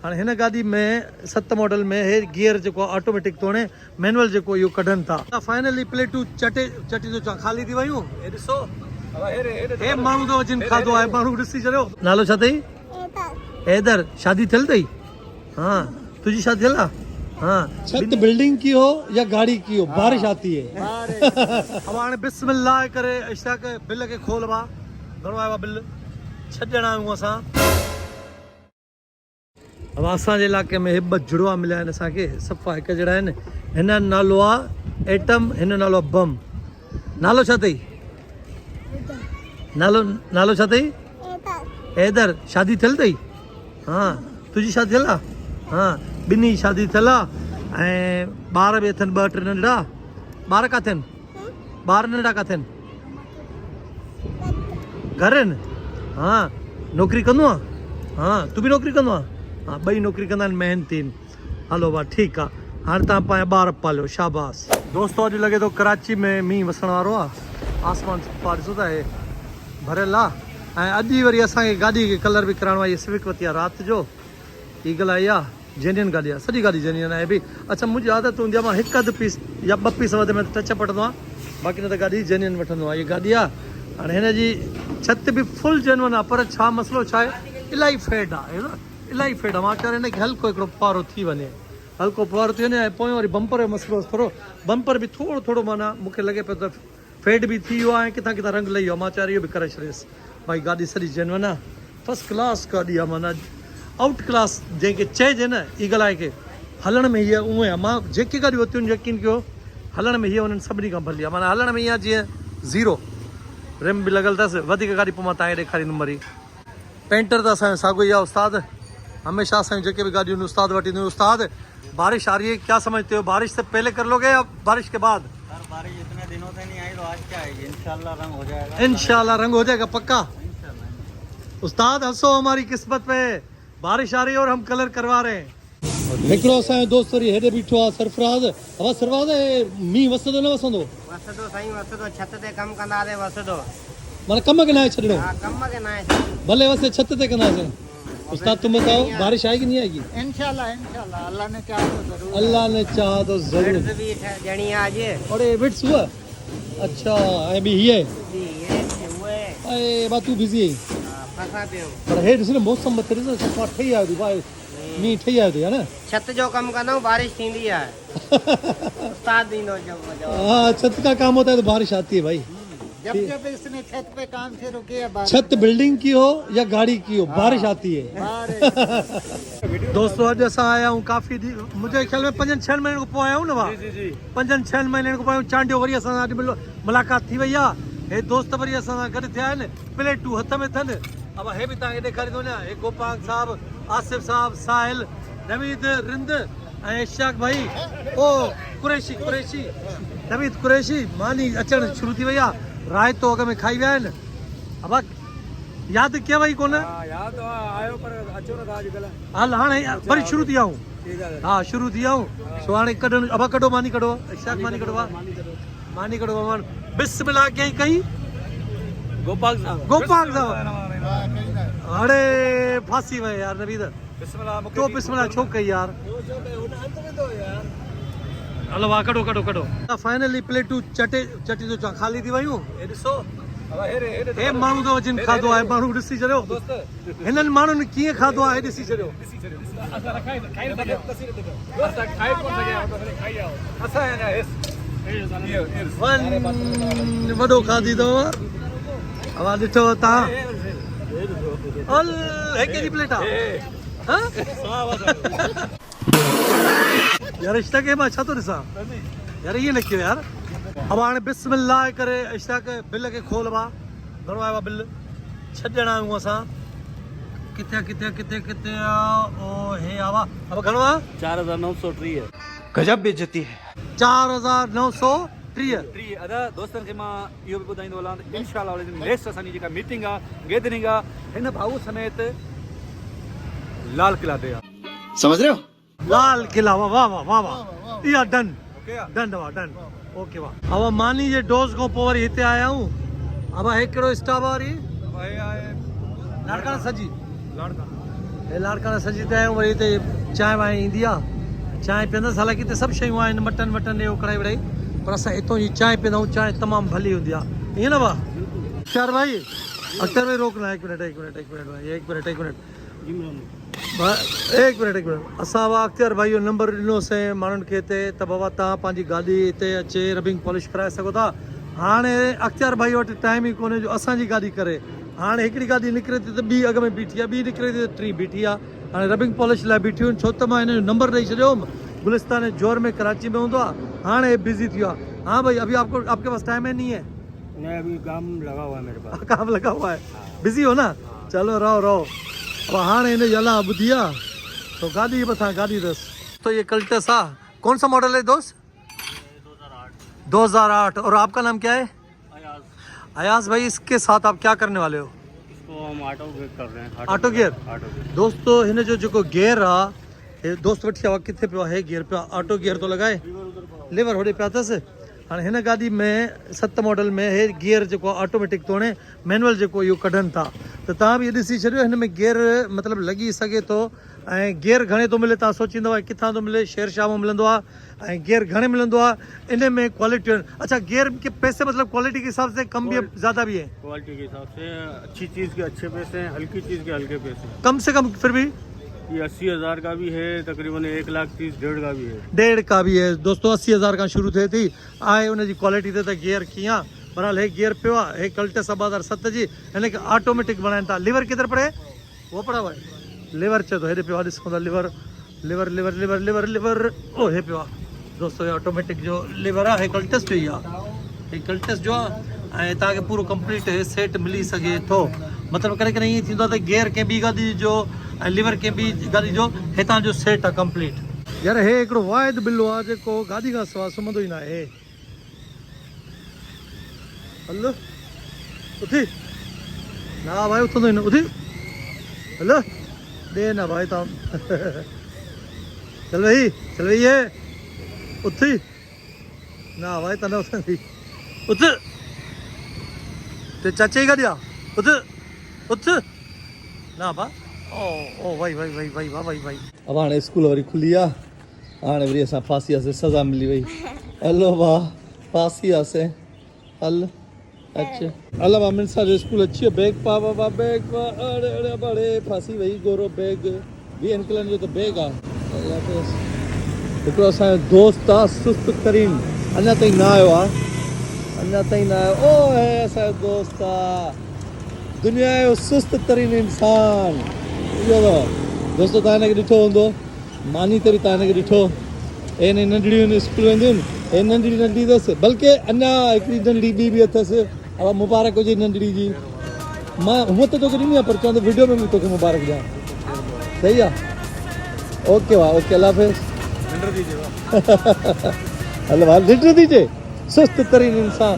हाणे हिन गाॾी में 7 मॉडल में हे गियर जेको ऑटोमेटिक तोड़े मैनुअल जेको इहो कढनि था फाइनली प्लेटूं चटे थो चवां ख़ाली थी वयूं हे ॾिसो हे माण्हू थो जिन खाधो आहे माण्हू ॾिसी छॾियो नालो छा अथई हैदर शादी थियल अथई हाँ तुंहिंजी शादी थियल आहे हाँ छत बिल्डिंग की हो या गाड़ी की हो बारिश आती है अब हाणे बिस्मिल्लाह करे इश्ताक बिल खे खोल बा घणो आयो आहे बिल 6 ॼणा आहियूं असां अब असांजे इलाइक़े में 2 जुड़वा मिलिया आहिनि असांखे सफ़ा हिकु जहिड़ा आहिनि हिन नालो आहे एटम हिन नालो आहे बम नालो छा अथई नालो छा अथई हैदर शादी थियल अथई हाँ तुंहिंजी शादी थियल आहे हाँ ॿिन्ही शादी थियल आहे ऐं ॿार बि अथनि 2 3 नंढड़ा ॿार किथे आहिनि ॿार नंढड़ा किथे आहिनि घर आहिनि हाँ नौकिरी कंदो आहे हाँ तूं बि नौकिरी कंदो आहे हाँ 2 नौकिरी कंदा आहिनि महिनती हलो भाउ ठीकु आहे हाणे तव्हां पंहिंजा ॿार पालियो शाबाश दोस्तो अॼु लॻे थो कराची में मींहुं वसण वारो आहे आसमान सफ़ा ॾिसो था हे भरियल आहे ऐं अॼु वरी असांखे गाॾी खे कलर बि कराइणो आहे इहा सिविक वरिती आहे राति जो ईगल आई आहे जेन्युइन गाॾी आहे सॼी गाॾी जेन्युइन आहे बि अच्छा मुंहिंजी आदत हूंदी आहे मां 1 पीस या 2 पीस वधि में टच पटंदो आहे बाक़ी न त गाॾी जेन्युइन वठंदो आहे इहा गाॾी आहे हाणे हिन जी छत बि फुल जेन्युइन आहे पर छा मसइलो छा आहे इलाही फेड आहे इलाही फेड आहे मां चवां हिनखे हल्को हिकिड़ो फुआरो थी वञे हल्को फुआरो थी वञे ऐं पोइ वरी बम्पर जो मसइलो थोरो बम्पर बि थोरो माना मूंखे लॻे पियो त फेड बि थी वियो आहे किथां किथां रंग लही वियो आहे मां चवां इहो बि करे छॾियसि भाई गाॾी सॼी जेन्युइन आहे फस्ट क्लास गाॾी आहे माना आउट क्लास जंहिंखे चइजे न ईगल आहे की हलण में हीअ उहे आहे मां जेके गाॾियूं वरितियूं यकीन कयो हलण में हीअ उन्हनि सभिनी खां भली आहे माना हलण में ईअं जीअं 0 रिम बि लॻल अथसि वधीक गाॾी पोइ मां तव्हांखे ॾेखारींदुमि वरी पेंटर त असांजो साॻियो ई आहे उस्ताद हमेशा असांजी जेके भी गाड़ियों उस्ताद वठी उस्ताद बारिश आ रही है क्या समझते हो बारिश से पहले कर लोगे या बारिश के बाद सर बारिश इतने दिनों से नहीं आई तो आज क्या आएगी इंशाल्लाह रंग हो जाएगा इंशाल्लाह रंग हो जाएगा पक्का उस्ताद हंसो हमारी किस्मत पे बारिश आ रही है और हम कलर करवा रहे हैं हिकिड़ो असांजो दोस्त वरी हेॾे बीठो आहे सरफराज अब सरफराज मींहुं वसंदो न वसंदो साईं वसंदो छत ते कम कंदासीं वसंदो माना कम के ना है छॾणो हां कम के ना है भले वसे छत ते कंदासीं उस्ताद तुम बताओ बारिश आएगी नहीं आएगी इंशाल्लाह अल्लाह ने चाहा तो जरूर अल्लाह ने चाहा तो जरूर भी जणी आज अरे बिट्स हुआ अच्छा ऐ भी ये ये हुए अरे बा तू बिजी है फसा पियो पर हे ॾिस न मौसम बि ॾिस सफ़ा ठही आयो थी भाई मींहुं ठही आयो थी है न छत जो कम कंदा बारिश थींदी आहे उस्ताद दीनो जब हाँ छत का काम होता है तो बारिश आती है भाई जब इसने छत पे काम शुरू किया छत बिल्डिंग की हो या गाड़ी की हो बारिश आती है दोस्तों अॼु असां आया आहियूं काफ़ी मुंहिंजे ख्याल में 5-6 महीननि खां पोइ आया आहियूं न भाउ 5-6 महीननि खां पोइ चांडियो वरी असां सां अॼु मुलाक़ात थी वई आहे हे दोस्त वरी असां सां गॾु थिया आहिनि प्लेटूं हथ में अथनि अब हे बि तव्हांखे ॾेखारींदो न हे गोपाल साहब आसिफ साहब साहिल नवीद रिंद ऐं इशाक भाई ओ कुरैशी नवीद कुरैशी मानी अचणु शुरू थी वई आहे रायतो अॻ में खाई विया आहिनि अब यादि कयव ई कोन याद आयो पर अचो न था अॼुकल्ह हल हाणे वरी शुरू थी आऊं हाँ शुरू थी आऊं सो हाणे कढण अब कढो मानी कढो इशाक मानी कढो मानी कढो मान बिस्मिल्लाह कई गोपाल साहब अरे फांसी वए यार नवीद बिस्मिल्लाह तो बिस्मिल्लाह छो कई यार हलो वाह कढो फाइनली प्लेटूं चटी तो चवां ख़ाली थी वयूं हे ॾिसो हे माण्हू थो जिन खाधो आहे माण्हू ॾिसी छॾियो हिननि माण्हुनि कीअं खाधो आहे ॾिसी छॾियो वॾो खाधी अथव हवा ॾिठो तव्हां हल हिकु जी प्लेट आहे यार इश्ताक मां छा थो ॾिसां यार ईअं न कयो यार अब हाणे बिस्मिल्लाह करे इश्ताक बिल खे खोल बा घणो आयो आहे बिल 6 ॼणा आहियूं असां किथे ओ हे आवा अब घणो आहे 4930 गजब बेइज्जती है 4930 अदा दोस्तन खे मां इहो बि ॿुधाईंदो हलां इंशाल्लाह नेक्स्ट असांजी जेका मीटिंग आहे गैदरिंग आहे हिन भाऊ समेत लाल किला ते आहे समझ रहे हो लाल किला वाह इहा डन डन ओके वाह अब मानी जे डोज खां पोइ वरी हिते आया आहियूं अब हिकिड़ो स्टाफ वारी लाड़काना सजी हे लाड़काना सजी ते आहियूं वरी हिते चांहि वांहि ईंदी आहे चांहि पीअंदसि हालांकि हिते सभु शयूं आहिनि मटन वटन इहो कढ़ाई वढ़ाई पर असां हितां जी चांहि पीअंदा आहियूं चांहि तमामु भली हूंदी आहे ईअं न भाउ अख्तर भाई रोकना एक मिनट भाई एक मिनट असां अख्तर भाई जो नंबर ॾिनोसीं माण्हुनि खे हिते त बाबा तव्हां पंहिंजी गाॾी हिते अचे रबिंग पॉलिश कराए सघो था हाणे अख्तर भाई वटि टाइम ई कोन्हे जो असांजी गाॾी करे हाणे हिकिड़ी गाॾी निकिरे थी त ॿी अॻ में बीठी आहे ॿी निकिरे थी त टी बीठी आहे हाणे रबिंग पॉलिश लाइ बीठियूं आहिनि छो त मां हिन जो नंबर ॾेई छॾियो गुलिस्तान जोर में कराची में हूंदो आहे हाणे बिज़ी थी वियो आहे हाँ भाई अभी आपके पास टाइम है नहीं है नहीं अभी काम लगा हुआ है मेरे पास काम लगा हुआ है बिजी हो ना चलो रहो अब हाँ इन जला बुधिया तो गाड़ी बता गाड़ी दस तो ये कल्टस कौन सा मॉडल है दोस्त 2008 और आपका नाम क्या है अयाज भाई इसके साथ आप क्या करने वाले हो इसको हम ऑटो गियर कर रहे हैं ऑटो गियर दोस्तों हिन जो गियर आहे दोस्त वठी आवा किथे पियो आहे गियर पियो ऑटो गियर तो लगाए लीवर होॾे पिया अथसि हाणे हिन गाॾी में 7 मॉडल में हे गियर जेको ऑटोमेटिक तोड़े मैनुअल जेको इहो कढनि था त तव्हां बि ॾिसी छॾियो हिन में गियर मतिलबु लॻी सघे थो ऐं गियर घणे थो मिले तव्हां सोचींदव किथां थो मिले शेरशाह में मिलंदो आहे ऐं गियर घणे मिलंदो आहे इन में क्वालिटी अच्छा गियर के पैसे मतलब क्वालिटी के हिसाब से कम भी है ज़्यादा भी है क्वालिटी के हिसाब से अच्छी चीज़ के अच्छे पैसे हैं हल्की चीज़ के हल्के पैसे कम से कम फिर भी ये 80,000 का भी है तकरीबन 1,30,000 1.5 का भी है 1.5 का भी है दोस्तों 80,000 का शुरू थिए थी आहे उनजी क्वालिटी ते त गियर कीअं बहरहाल हे गियर पियो आहे हे कल्टस 2007 जी हिन खे ऑटोमेटिक बनाइनि था लिवर किधर पड़े वो पड़ा हुआ है लिवर चए थो हेॾे पियो आहे ॾिसूं था liver liver liver liver liver liver ओ हे पियो आहे दोस्तों हे ऑटोमेटिक जो लिवर आहे हे कल्टस जो ई आहे हे कल्टस जो आहे ऐं तव्हांखे पूरो कंप्लीट हे सेट मिली सघे थो मतिलबु कॾहिं कॾहिं ईअं थींदो आहे त गियर कंहिं ॿी गाॾी जो ऐं लिवर कंहिं ॿी गाॾी जो हितां जो सेट आहे कंप्लीट यार हे हिकिड़ो वाइद बिल्लो आहे जेको गाॾी खां सवाइ सुम्हंदो ई न आहे हलो उथी ना भाई उथंदो ई न उथी हलो ॾे न भाई तव्हां चल भई है उथी ना भाई तव्हां न उथंदी उथ ते चाचे जी गाॾी आहे उथ उथ ना भा ओ भाई भाई भाई भाई वाह भाई भाई अब हाणे स्कूल वरी खुली आहे हाणे वरी असां फासी वियासीं सज़ा मिली वई हलो वाह फासी वियासीं हल अच्छा हलो वाह मिल सां स्कूल अची वियो बैग पा बाबा बैग पा अड़े अड़े बड़े फासी वई गोरो बैग 20 अंकलनि जो त बैग आहे हिकिड़ो असांजो दोस्त आहे सुस्त तरीन अञा ताईं न आयो ओ हे असांजो दोस्त आहे दुनिया जो सुस्त तरीन इंसान इहो अथव दोस्तो तव्हां हिनखे ॾिठो हूंदो मानी ते बि तव्हां हिनखे ॾिठो हे नंढड़ियूं स्कूल वेंदियूं आहिनि हे नंढड़ी अथसि बल्कि अञा हिकिड़ी नंढड़ी ॿी बि अथसि अब मुबारक हुजे नंढड़ी जी मां हूअं त तोखे ॾिनी आहे पर चवंदो वीडियो में बि तोखे मुबारक ॾियां सही आहे ओके वाह ओके अल्लाह हाफ़िज़ हलो भाउ निंड थी चए सुस्त तरीन इंसान